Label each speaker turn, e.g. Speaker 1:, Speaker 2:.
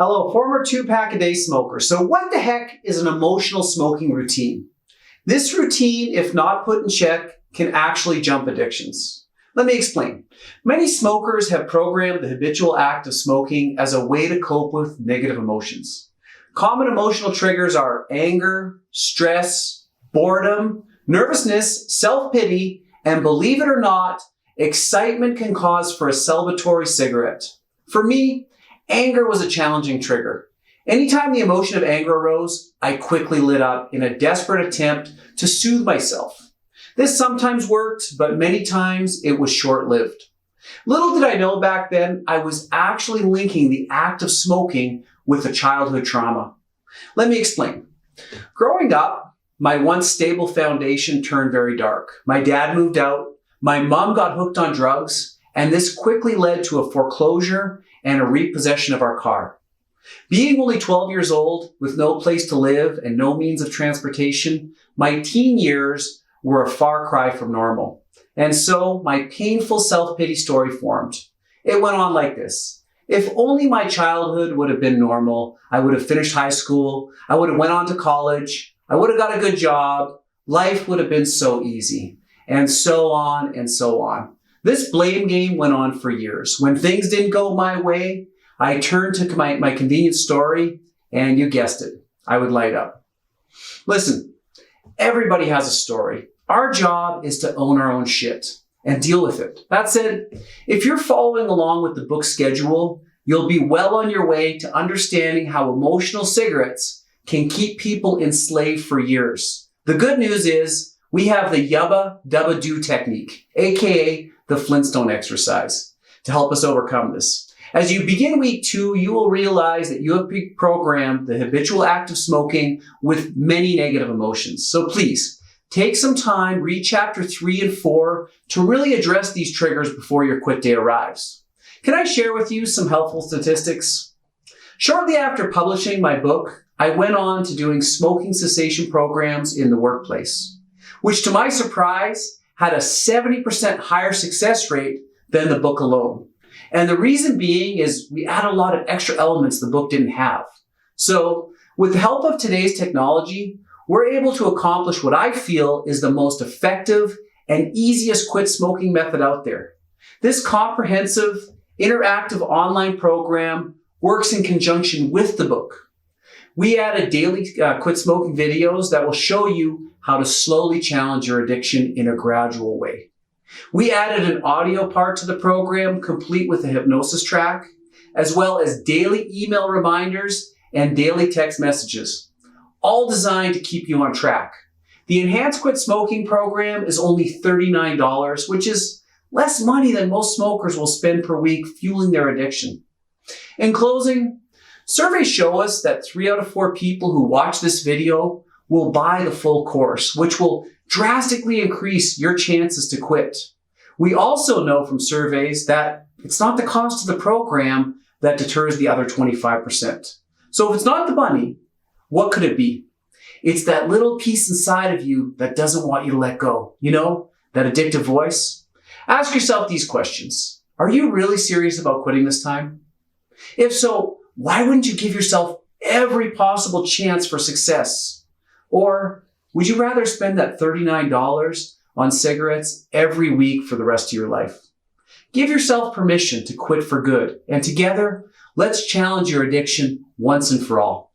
Speaker 1: Hello, former 2-pack-a-day smoker. So what the heck is an emotional smoking routine? This routine, if not put in check, can actually jump addictions. Let me explain. Many smokers have programmed the habitual act of smoking as a way to cope with negative emotions. Common emotional triggers are anger, stress, boredom, nervousness, self-pity, and believe it or not, excitement can cause for a celebratory cigarette. For me, anger was a challenging trigger. Anytime the emotion of anger arose, I quickly lit up in a desperate attempt to soothe myself. This sometimes worked, but many times it was short-lived. Little did I know back then, I was actually linking the act of smoking with a childhood trauma. Let me explain. Growing up, my once stable foundation turned very dark. My dad moved out, my mom got hooked on drugs, and this quickly led to a foreclosure and a repossession of our car. Being only 12 years old, with no place to live and no means of transportation, my teen years were a far cry from normal. And so my painful self-pity story formed. It went on like this. If only my childhood would have been normal, I would have finished high school, I would have went on to college, I would have got a good job, life would have been so easy, and so on and so on. This blame game went on for years. When things didn't go my way, I turned to my convenient story, and you guessed it, I would light up. Listen, everybody has a story. Our job is to own our own shit and deal with it. That said, if you're following along with the book schedule, you'll be well on your way to understanding how emotional cigarettes can keep people enslaved for years. The good news is we have the yubba dubba do technique, aka the Flintstone exercise, to help us overcome this. As you begin week 2, you will realize that you have programmed the habitual act of smoking with many negative emotions. So please, take some time, read chapter 3 and 4 to really address these triggers before your quit day arrives. Can I share with you some helpful statistics? Shortly after publishing my book, I went on to doing smoking cessation programs in the workplace, which to my surprise had a 70% higher success rate than the book alone. And the reason being is we add a lot of extra elements the book didn't have. So with the help of today's technology, we're able to accomplish what I feel is the most effective and easiest quit smoking method out there. This comprehensive, interactive online program works in conjunction with the book. We added daily quit smoking videos that will show you how to slowly challenge your addiction in a gradual way. We added an audio part to the program complete with a hypnosis track, as well as daily email reminders and daily text messages, all designed to keep you on track. The Enhanced Quit Smoking program is only $39, which is less money than most smokers will spend per week fueling their addiction. In closing, surveys show us that 3 out of 4 people who watch this video will buy the full course, which will drastically increase your chances to quit. We also know from surveys that it's not the cost of the program that deters the other 25%. So if it's not the money, what could it be? It's that little piece inside of you that doesn't want you to let go. You know, that addictive voice? Ask yourself these questions. Are you really serious about quitting this time? If so, why wouldn't you give yourself every possible chance for success? Or would you rather spend that $39 on cigarettes every week for the rest of your life? Give yourself permission to quit for good, and together, let's challenge your addiction once and for all.